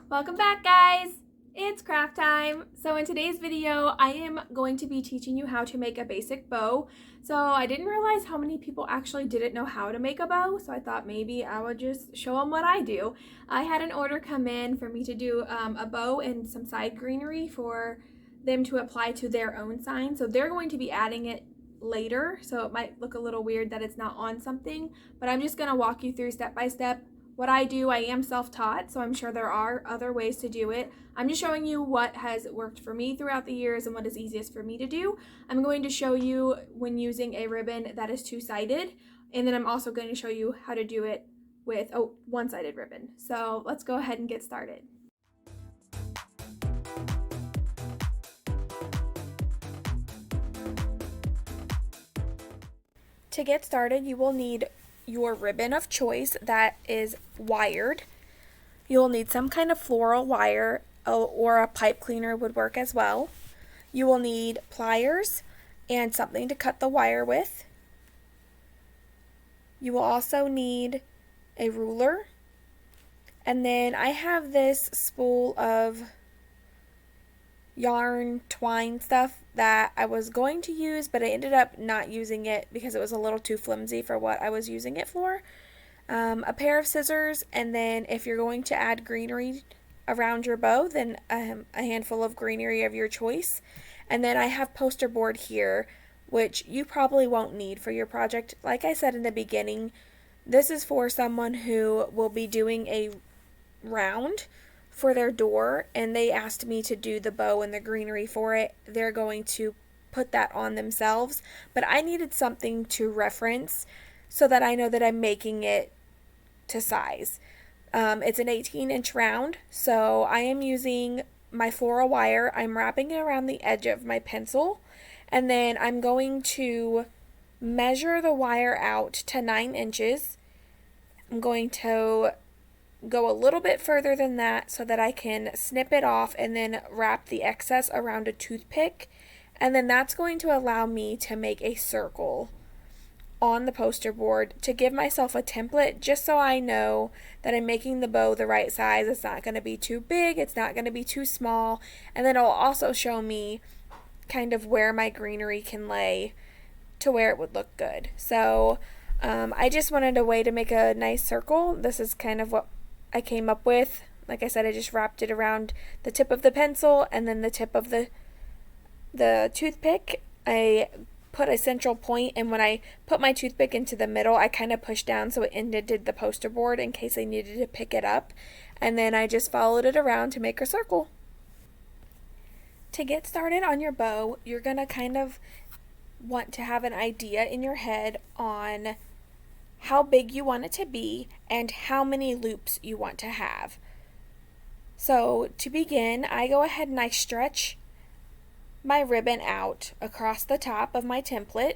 Welcome back, guys! It's craft time. So in today's video, I am going to be teaching you how to make a basic bow. So I didn't realize how many people actually didn't know how to make a bow, so I thought maybe I would just show them what I do. I had an order come in for me to do a bow and some side greenery for them to apply to their own sign. So they're going to be adding it later, so it might look a little weird that it's not on something, but I'm just going to walk you through step by step what I do. I am self-taught, so I'm sure there are other ways to do it. I'm just showing you what has worked for me throughout the years and what is easiest for me to do. I'm going to show you when using a ribbon that is two-sided, and then I'm also going to show you how to do it with a one-sided ribbon. So let's go ahead and get started. To get started, you will need your ribbon of choice that is wired. You'll need some kind of floral wire, or a pipe cleaner would work as well. You will need pliers and something to cut the wire with. You will also need a ruler. And then I have this spool of yarn twine stuff that I was going to use, but I ended up not using it because it was a little too flimsy for what I was using it for. A pair of scissors, and then if you're going to add greenery around your bow, then a handful of greenery of your choice. And then I have poster board here, which you probably won't need for your project. Like I said in the beginning, this is for someone who will be doing a round for their door, and they asked me to do the bow and the greenery for it. They're going to put that on themselves, but I needed something to reference so that I know that I'm making it to size. It's an 18-inch round, so I am using my floral wire. I'm wrapping it around the edge of my pencil, and then I'm going to measure the wire out to 9 inches. I'm going to go a little bit further than that so that I can snip it off and then wrap the excess around a toothpick, and then that's going to allow me to make a circle on the poster board to give myself a template, just so I know that I'm making the bow the right size. It's not going to be too big, it's not going to be too small, and then it'll also show me kind of where my greenery can lay to where it would look good. So I just wanted a way to make a nice circle. This is kind of what I came up with. Like I said, I just wrapped it around the tip of the pencil and then the tip of the toothpick. I put a central point, and when I put my toothpick into the middle, I kind of pushed down so it indented the poster board in case I needed to pick it up, and then I just followed it around to make a circle. To get started on your bow, you're going to kind of want to have an idea in your head on how big you want it to be and how many loops you want to have. So to begin, I go ahead and I stretch my ribbon out across the top of my template,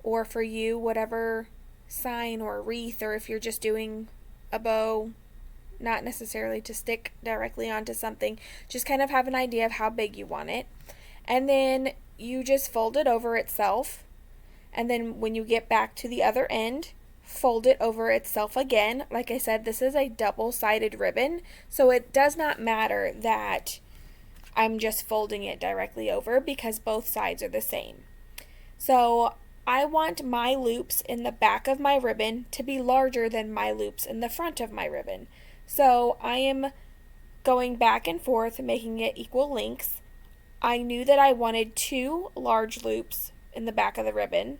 or for you, whatever sign or wreath, or if you're just doing a bow, not necessarily to stick directly onto something, just kind of have an idea of how big you want it. And then you just fold it over itself, and then when you get back to the other end, fold it over itself again. Like I said, this is a double-sided ribbon, so it does not matter that I'm just folding it directly over because both sides are the same. So I want my loops in the back of my ribbon to be larger than my loops in the front of my ribbon. So I am going back and forth, making it equal lengths. I knew that I wanted 2 large loops in the back of the ribbon,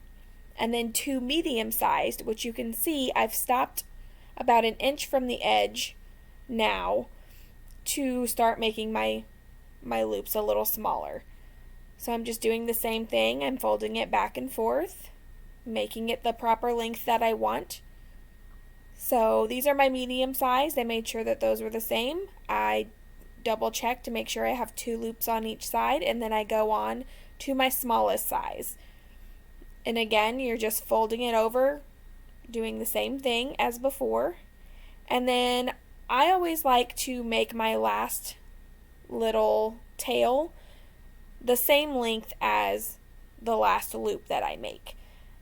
and then 2 medium-sized, which you can see I've stopped about 1 inch from the edge now to start making my loops a little smaller. So I'm just doing the same thing. I'm folding it back and forth, making it the proper length that I want. So these are my medium size. I made sure that those were the same. I double check to make sure I have 2 loops on each side, and then I go on to my smallest size. And again, you're just folding it over, doing the same thing as before. And then I always like to make my last little tail the same length as the last loop that I make.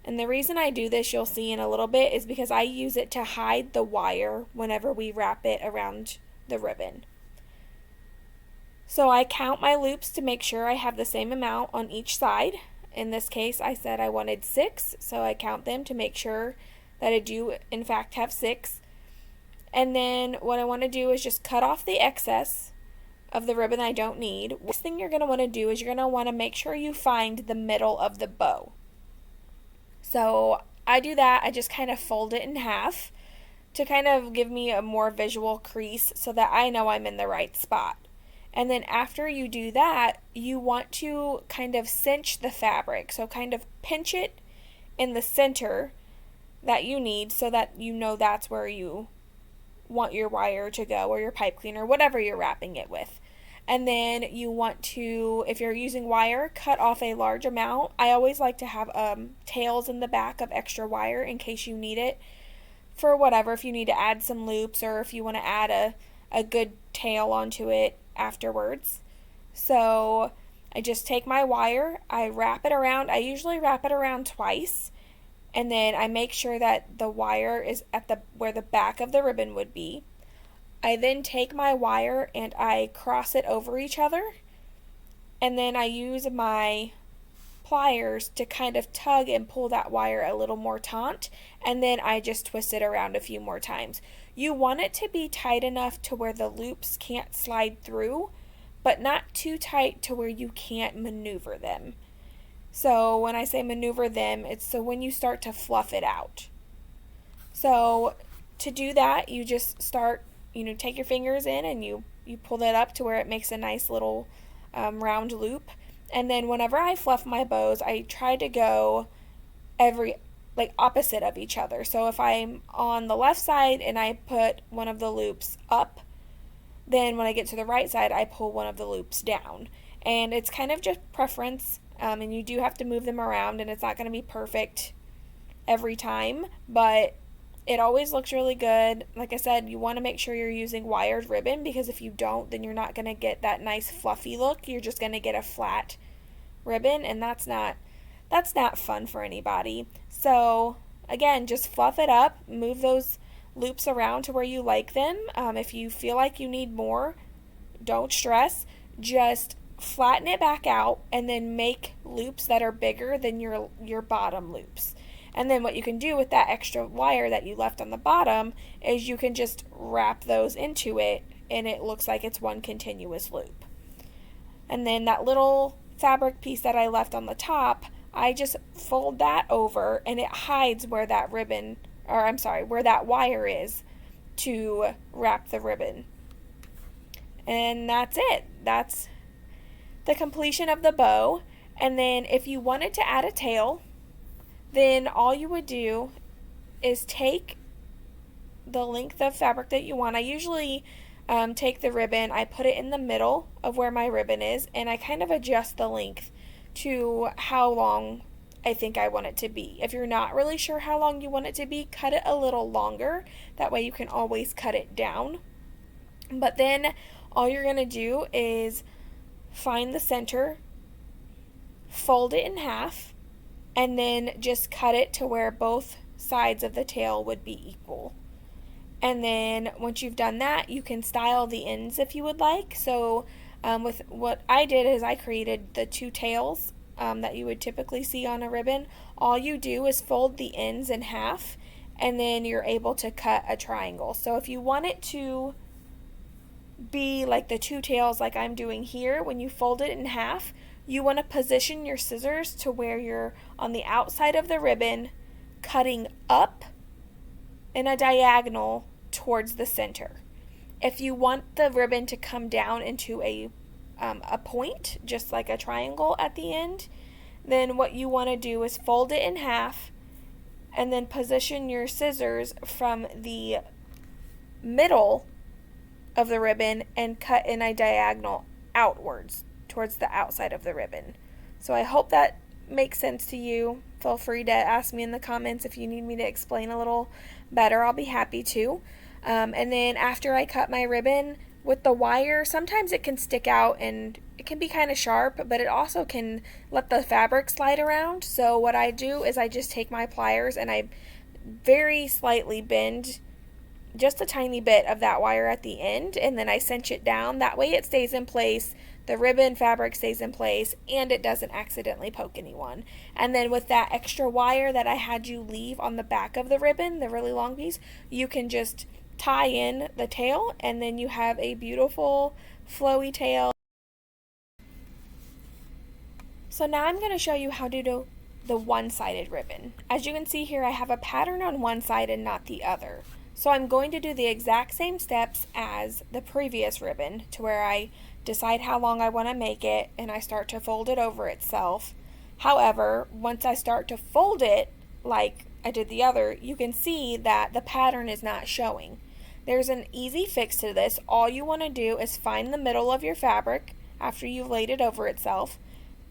And the reason I do this, you'll see in a little bit, is because I use it to hide the wire whenever we wrap it around the ribbon. So I count my loops to make sure I have the same amount on each side. In this case, I said I wanted 6, so I count them to make sure that I do in fact have 6. And then what I want to do is just cut off the excess of the ribbon I don't need. Next thing you're going to want to do is you're going to want to make sure you find the middle of the bow. So I do that. I just kind of fold it in half to kind of give me a more visual crease so that I know I'm in the right spot. And then after you do that, you want to kind of cinch the fabric. So kind of pinch it in the center that you need so that you know that's where you want your wire to go, or your pipe cleaner, whatever you're wrapping it with. And then you want to, if you're using wire, cut off a large amount. I always like to have tails in the back of extra wire in case you need it for whatever, if you need to add some loops or if you want to add a good tail onto it afterwards. So I just take my wire, I wrap it around. I usually wrap it around twice, and then I make sure that the wire is at where the back of the ribbon would be. I then take my wire and I cross it over each other, and then I use my pliers to kind of tug and pull that wire a little more taut, and then I just twist it around a few more times. You want it to be tight enough to where the loops can't slide through, but not too tight to where you can't maneuver them. So when I say maneuver them, it's so when you start to fluff it out. So to do that, you just start, take your fingers in and you pull that up to where it makes a nice little round loop. And then whenever I fluff my bows, I try to go opposite of each other. So if I'm on the left side and I put one of the loops up, then when I get to the right side, I pull one of the loops down. And it's kind of just preference, and you do have to move them around, and it's not going to be perfect every time, but it always looks really good. Like I said, you want to make sure you're using wired ribbon, because if you don't, then you're not going to get that nice fluffy look. You're just going to get a flat ribbon, and that's not fun for anybody. So again, just fluff it up, move those loops around to where you like them. If you feel like you need more, don't stress. Just flatten it back out and then make loops that are bigger than your bottom loops. And then what you can do with that extra wire that you left on the bottom is you can just wrap those into it, and it looks like it's one continuous loop. And then that little fabric piece that I left on the top, I just fold that over, and it hides where that where that wire is to wrap the ribbon. And that's it. That's the completion of the bow. And then if you wanted to add a tail, then all you would do is take the length of fabric that you want. I usually take the ribbon, I put it in the middle of where my ribbon is, and I kind of adjust the length to how long I think I want it to be. If you're not really sure how long you want it to be, cut it a little longer. That way you can always cut it down. But then all you're going to do is find the center, fold it in half, and then just cut it to where both sides of the tail would be equal. And then once you've done that, you can style the ends if you would like. So with what I did is I created the two tails that you would typically see on a ribbon. All you do is fold the ends in half, and then you're able to cut a triangle. So if you want it to be like the two tails like I'm doing here, when you fold it in half, you want to position your scissors to where you're on the outside of the ribbon, cutting up in a diagonal towards the center. If you want the ribbon to come down into a point, just like a triangle at the end, then what you want to do is fold it in half and then position your scissors from the middle of the ribbon and cut in a diagonal outwards towards the outside of the ribbon. So I hope that makes sense to you. Feel free to ask me in the comments if you need me to explain a little better. I'll be happy to. And then after I cut my ribbon with the wire, sometimes it can stick out and it can be kind of sharp, but it also can let the fabric slide around. So what I do is I just take my pliers and I very slightly bend just a tiny bit of that wire at the end, and then I cinch it down. That way it stays in place, the ribbon fabric stays in place, and it doesn't accidentally poke anyone. And then with that extra wire that I had you leave on the back of the ribbon, the really long piece, you can just tie in the tail, and then you have a beautiful flowy tail. So now I'm going to show you how to do the one-sided ribbon. As you can see here, I have a pattern on one side and not the other. So I'm going to do the exact same steps as the previous ribbon, to where I decide how long I want to make it and I start to fold it over itself. However, once I start to fold it like I did the other, you can see that the pattern is not showing. There's an easy fix to this. All you want to do is find the middle of your fabric after you've laid it over itself,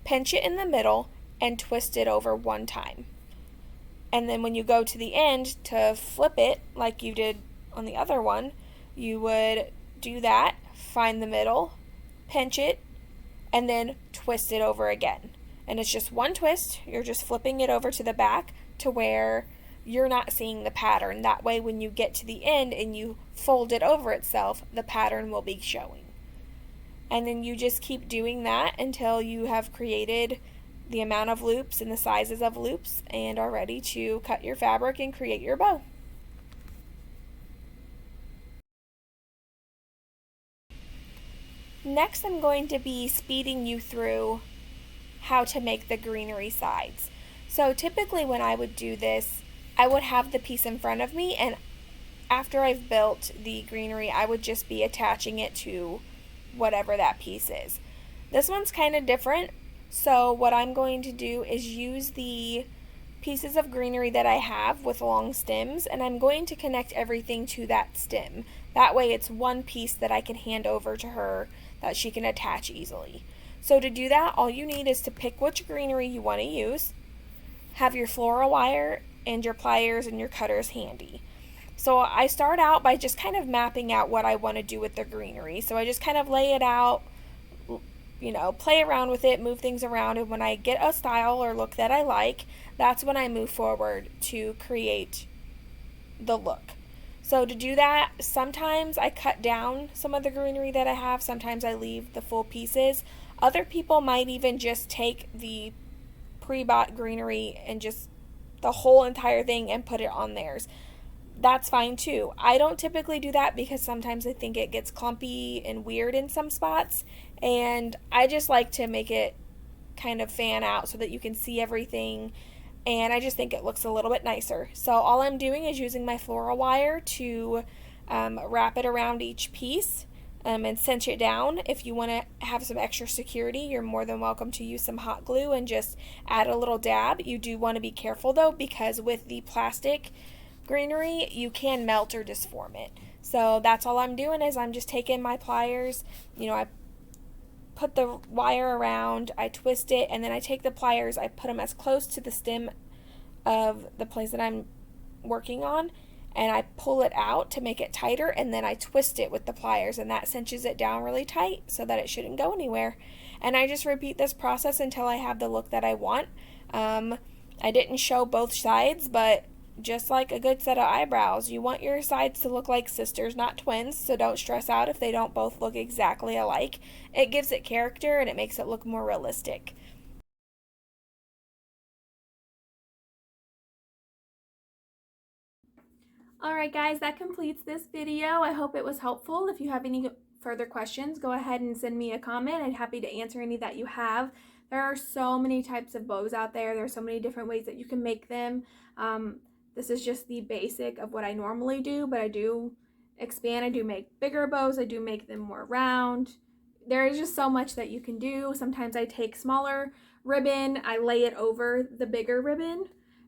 pinch it in the middle, and twist it over one time. And then when you go to the end to flip it like you did on the other one, you would do that, find the middle, pinch it, and then twist it over again. And it's just one twist. You're just flipping it over to the back to where you're not seeing the pattern. That way when you get to the end and you fold it over itself, the pattern will be showing. And then you just keep doing that until you have created the amount of loops and the sizes of loops and are ready to cut your fabric and create your bow. Next, I'm going to be speeding you through how to make the greenery sides. So typically when I would do this, I would have the piece in front of me, and after I've built the greenery, I would just be attaching it to whatever that piece is. This one's kind of different. So what I'm going to do is use the pieces of greenery that I have with long stems, and I'm going to connect everything to that stem. That way it's one piece that I can hand over to her that she can attach easily. So to do that, all you need is to pick which greenery you want to use, have your floral wire and your pliers and your cutters handy. So I start out by just kind of mapping out what I want to do with the greenery. So I just kind of lay it out, play around with it, move things around, and when I get a style or look that I like, that's when I move forward to create the look. So to do that, sometimes I cut down some of the greenery that I have, sometimes I leave the full pieces. Other people might even just take the pre-bought greenery and just the whole entire thing and put it on theirs. That's fine too. I don't typically do that because sometimes I think it gets clumpy and weird in some spots, and I just like to make it kind of fan out so that you can see everything, and I just think it looks a little bit nicer. So all I'm doing is using my floral wire to wrap it around each piece and cinch it down. If you want to have some extra security, you're more than welcome to use some hot glue and just add a little dab. You do want to be careful though, because with the plastic greenery, you can melt or disform it. So that's all I'm doing, is I'm just taking my pliers, I put the wire around, I twist it, and then I take the pliers, I put them as close to the stem of the place that I'm working on, and I pull it out to make it tighter, and then I twist it with the pliers, and that cinches it down really tight so that it shouldn't go anywhere. And I just repeat this process until I have the look that I want. I didn't show both sides, but just like a good set of eyebrows, you want your sides to look like sisters, not twins, so don't stress out if they don't both look exactly alike. It gives it character and it makes it look more realistic. Alright guys, that completes this video. I hope it was helpful. If you have any further questions, go ahead and send me a comment. I'm happy to answer any that you have. There are so many types of bows out there. There's so many different ways that you can make them. This is just the basic of what I normally do, but I do expand. I do make bigger bows. I do make them more round. There is just so much that you can do. Sometimes I take smaller ribbon, I lay it over the bigger ribbon,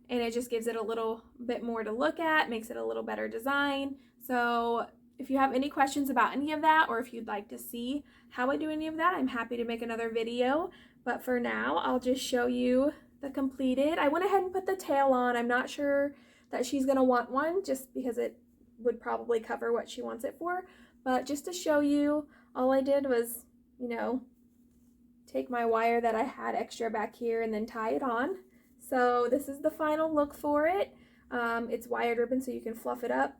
and it just gives it a little bit more to look at, makes it a little better design. So if you have any questions about any of that, or if you'd like to see how I do any of that, I'm happy to make another video. But for now, I'll just show you the completed. I went ahead and put the tail on. I'm not sure that she's gonna want one, just because it would probably cover what she wants it for. But just to show you, all I did was, take my wire that I had extra back here and then tie it on. So this is the final look for it. It's wired ribbon, so you can fluff it up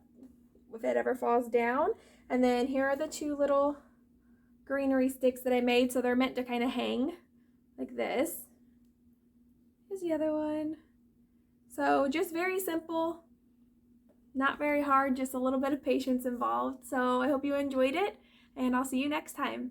if it ever falls down. And then here are the two little greenery sticks that I made, so they're meant to kind of hang like this. Here's the other one. So just very simple, not very hard, just a little bit of patience involved. So I hope you enjoyed it, and I'll see you next time.